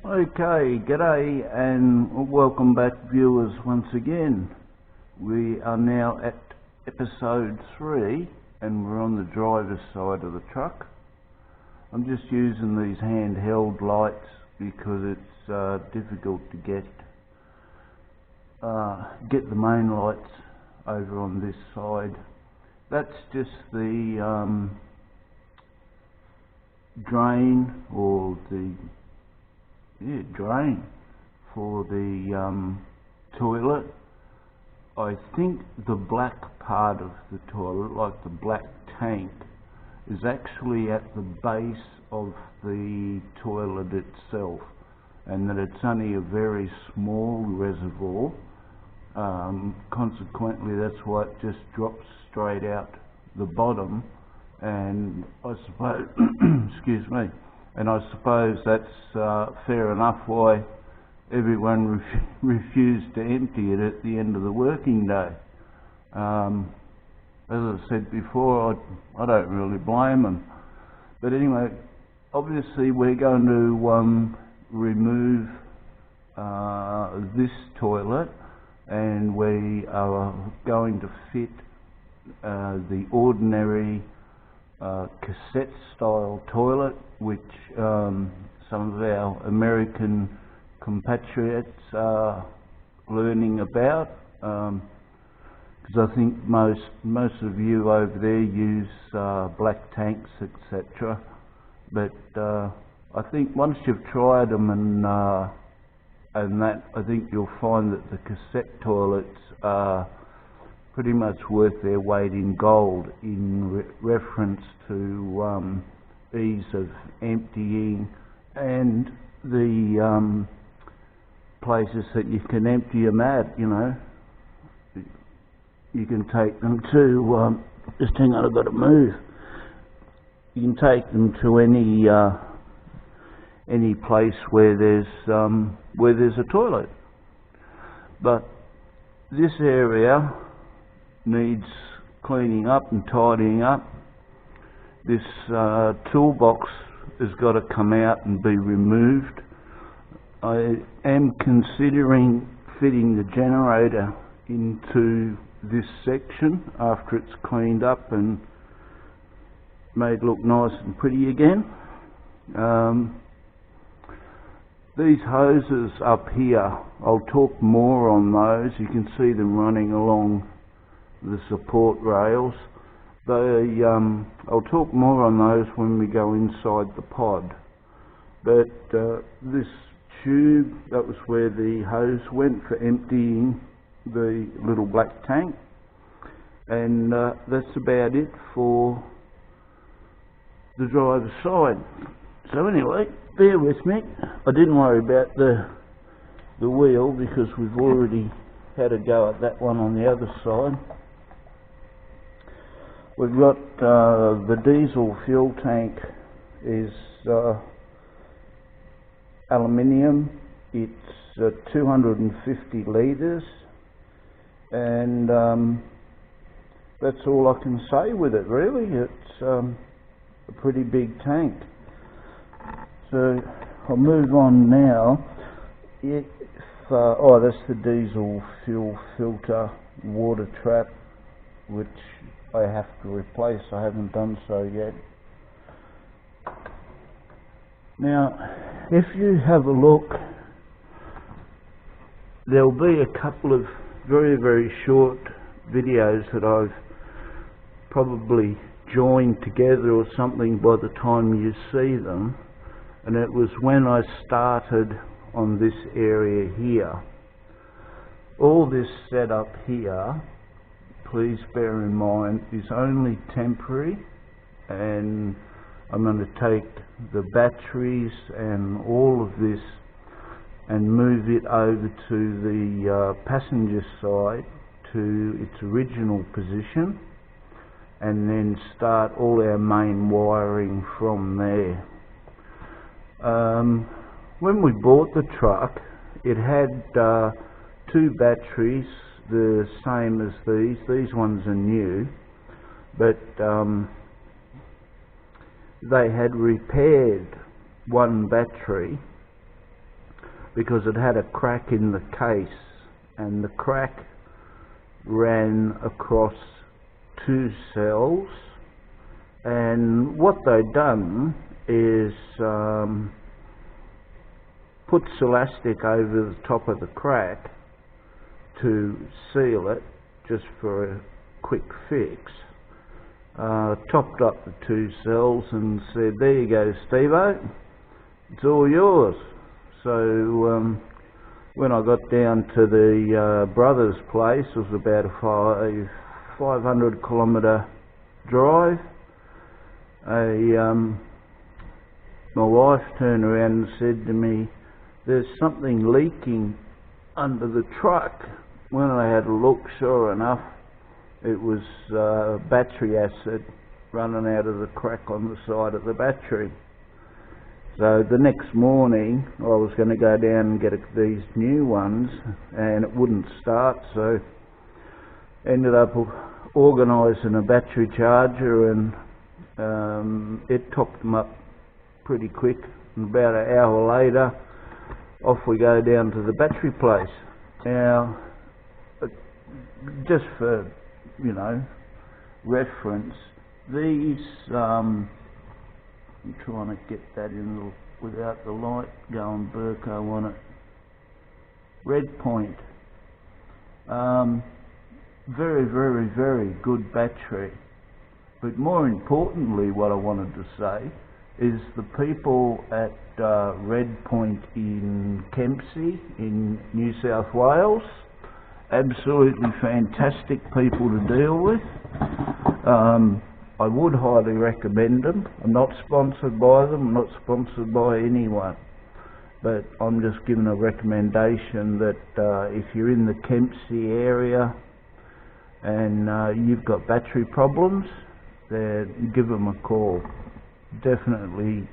Okay, g'day and welcome back viewers once again. We are now at episode 3 and we're on the driver's side of the truck. I'm just using these handheld lights because it's difficult to get the main lights over on this side. That's just the drain or the drain for the toilet. I think the black part of the toilet, like the black tank, is actually at the base of the toilet itself, and that it's only a very small reservoir. Consequently, that's why it just drops straight out the bottom, and I suppose excuse me, and I suppose that's fair enough why everyone refused to empty it at the end of the working day. As I said before, I don't really blame them. But anyway, obviously we're going to remove this toilet, and we are going to fit the ordinary cassette style toilet, which some of our American compatriots are learning about, because I think most of you over there use black tanks, etc. But I think once you've tried them and that, I think you'll find that the cassette toilets are pretty much worth their weight in gold in reference to ease of emptying and the places that you can empty them at. You know, you can take them to just hang on, I've got to move. You can take them to any place where there's a toilet, but this area needs cleaning up and tidying up. This toolbox has got to come out and be removed. I am considering fitting the generator into this section after it's cleaned up and made look nice and pretty again. These hoses up here, I'll talk more on those. You can see them running along the support rails. I'll talk more on those when we go inside the pod. But this tube, that was where the hose went for emptying the little black tank, and that's about it for the driver's side. So anyway, bear with me. I didn't worry about the wheel because we've already had a go at that one on the other side. We've got the diesel fuel tank is aluminium. It's 250 litres, and that's all I can say with it really. It's a pretty big tank. So I'll move on now. Oh, that's the diesel fuel filter water trap, which I have to replace. I haven't done so yet. Now, if you have a look, there'll be a couple of very, very short videos that I've probably joined together or something by the time you see them, and it was when I started on this area here. All this setup here, please bear in mind, is only temporary, and I'm going to take the batteries and all of this and move it over to the passenger side to its original position, and then start all our main wiring from there. When we bought the truck, it had 2 batteries, the same as these. These ones are new, but they had repaired one battery because it had a crack in the case, and the crack ran across 2 cells, and what they'd done is put elastic over the top of the crack to seal it, just for a quick fix. Topped up the 2 cells and said, "There you go, Steve-o, it's all yours." So when I got down to the brother's place, it was about a 500 kilometre drive. My wife turned around and said to me, "There's something leaking under the truck." When I had a look, sure enough, it was battery acid running out of the crack on the side of the battery. So the next morning I was going to go down and get these new ones, and it wouldn't start, so ended up organising a battery charger, and it topped them up pretty quick, and about an hour later off we go down to the battery place. Now, just for reference, these I'm trying to get that in without the light going Burko on it. Red Point, very, very, very good battery. But more importantly, what I wanted to say is the people at Red Point in Kempsey in New South Wales, absolutely fantastic people to deal with. I would highly recommend them. I'm not sponsored by them, I'm not sponsored by anyone, but I'm just giving a recommendation that if you're in the Kempsey area and you've got battery problems, then give them a call. Definitely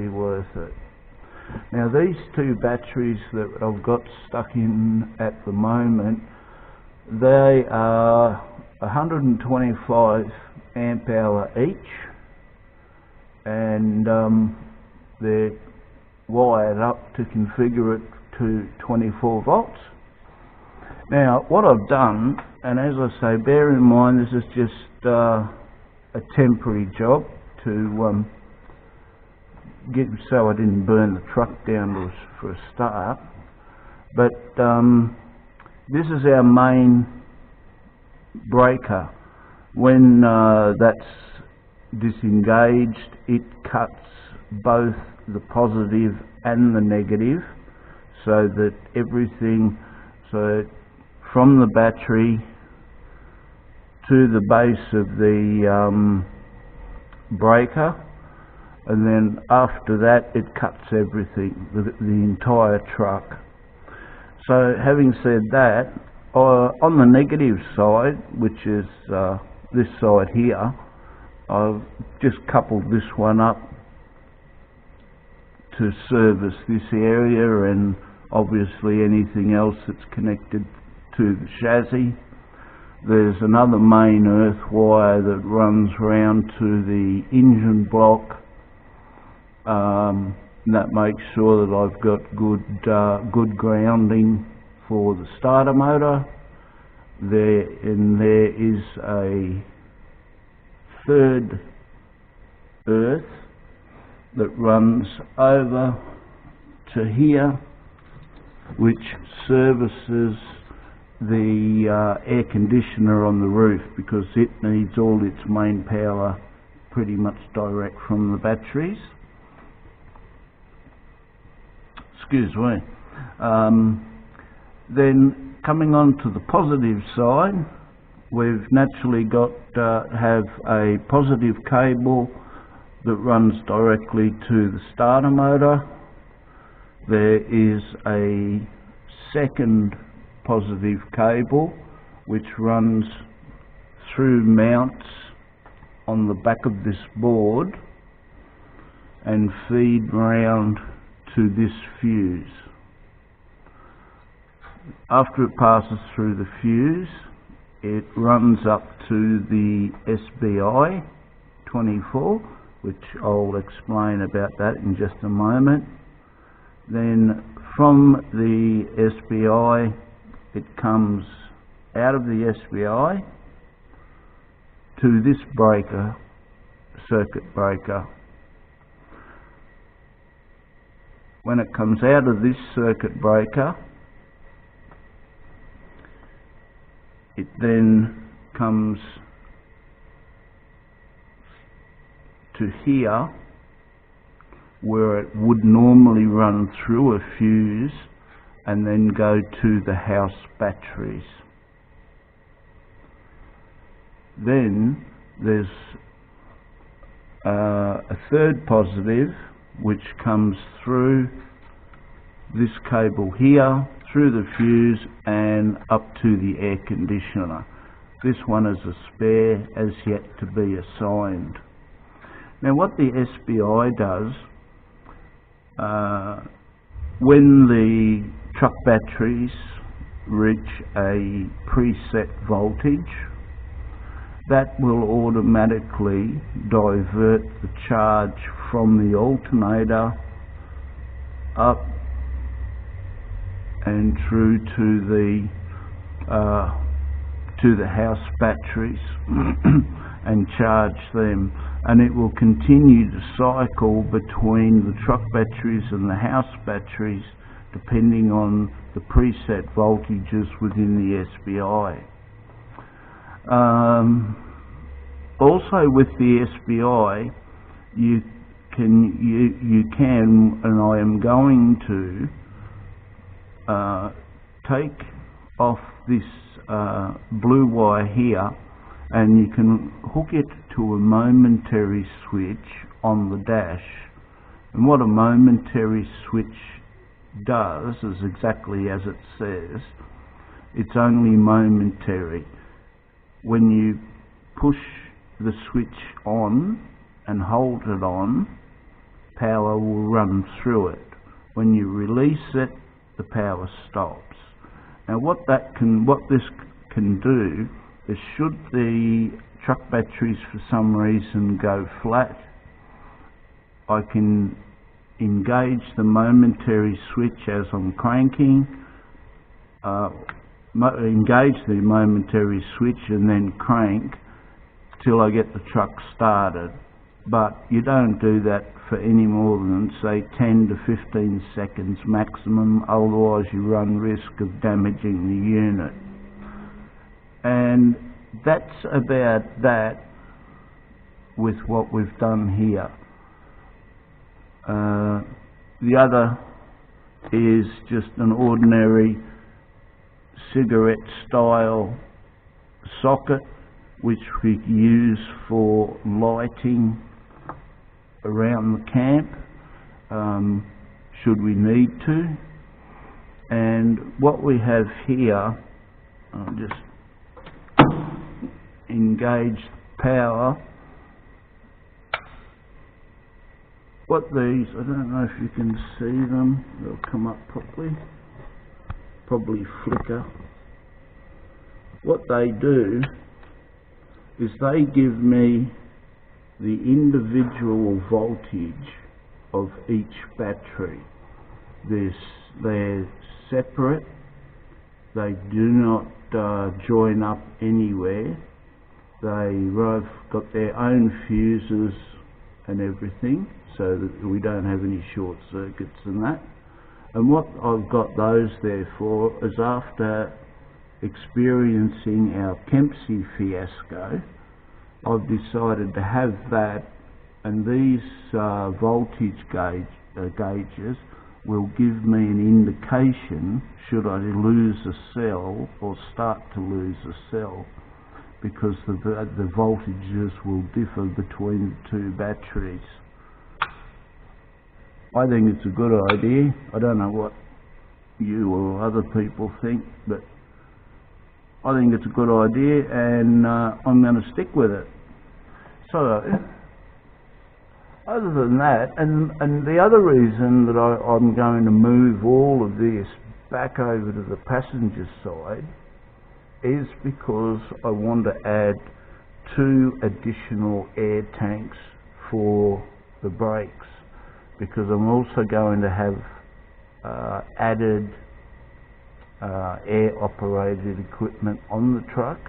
worth it. Now, these 2 batteries that I've got stuck in at the moment, they are 125 amp hour each, and they're wired up to configure it to 24 volts. Now, what I've done, and as I say, bear in mind this is just a temporary job to get so I didn't burn the truck down for a start, but this is our main breaker. When that's disengaged, it cuts both the positive and the negative, so that everything, so from the battery to the base of the breaker, and then after that it cuts everything, the entire truck. So having said that, on the negative side, which is this side here, I've just coupled this one up to service this area, and obviously anything else that's connected to the chassis. There's another main earth wire that runs round to the engine block. That makes sure that I've got good grounding for the starter motor. There is a 3rd earth that runs over to here, which services the air conditioner on the roof, because it needs all its main power pretty much direct from the batteries. Excuse me. Then coming on to the positive side, we've naturally got have a positive cable that runs directly to the starter motor. There is a 2nd positive cable which runs through mounts on the back of this board and feed round to this fuse. After it passes through the fuse, it runs up to the SBI 24, which I'll explain about that in just a moment. Then From the SBI, it comes out of the SBI to this breaker, circuit breaker. When it comes out of this circuit breaker, it then comes to here, where it would normally run through a fuse and then go to the house batteries. Then there's a third positive which comes through this cable here, through the fuse and up to the air conditioner. This one is a spare, as yet to be assigned. Now what the SBI does, when the truck batteries reach a preset voltage, that will automatically divert the charge from the alternator up and through to the house batteries and charge them, and it will continue to cycle between the truck batteries and the house batteries depending on the preset voltages within the SBI. Also with the SBI, you can, and I am going to take off this blue wire here, and you can hook it to a momentary switch on the dash. And what a momentary switch does is exactly as it says. It's only momentary. When you push the switch on and hold it on, power will run through it. When you release it, the power stops. Now what this can do is, should the truck batteries for some reason go flat, I can engage the momentary switch as I'm cranking, engage the momentary switch and then crank till I get the truck started. But you don't do that for any more than, say, 10 to 15 seconds maximum, otherwise you run risk of damaging the unit. And that's about that with what we've done here. The other is just an ordinary cigarette style socket which we use for lighting around the camp should we need to. And what we have here, I'll just engage power. What these, I don't know if you can see them, they'll come up properly, probably flicker. What they do is they give me the individual voltage of each battery. They're separate, they do not join up anywhere. They've got their own fuses and everything, so that we don't have any short circuits and that. And what I've got those there for is, after experiencing our Kempsey fiasco, I've decided to have that, and these voltage gauges will give me an indication should I lose a cell or start to lose a cell, because the voltages will differ between the two batteries. I think it's a good idea. I don't know what you or other people think, but I think it's a good idea, and I'm going to stick with it. So, other than that, and the other reason that I'm going to move all of this back over to the passenger side is because I want to add 2 additional air tanks for the brakes, because I'm also going to have added air operated equipment on the truck,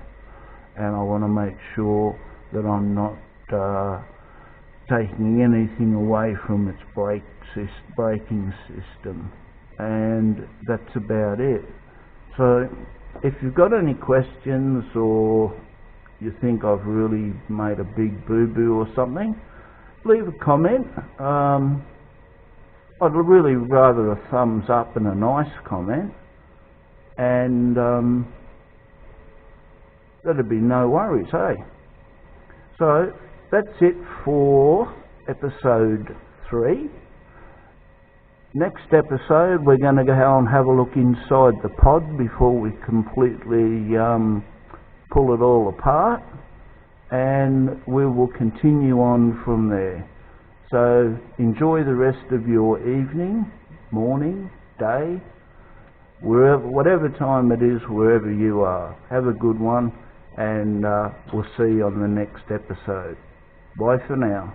and I want to make sure that I'm not taking anything away from its braking system, and that's about it. So if you've got any questions, or you think I've really made a big boo-boo or something, leave a comment. I'd really rather a thumbs up and a nice comment, and that'd be no worries, hey? So that's it for episode 3. Next episode we're going to go and have a look inside the pod before we completely pull it all apart, and we will continue on from there. So enjoy the rest of your evening, morning, day, wherever, whatever time it is, wherever you are. Have a good one, and we'll see you on the next episode. Bye for now.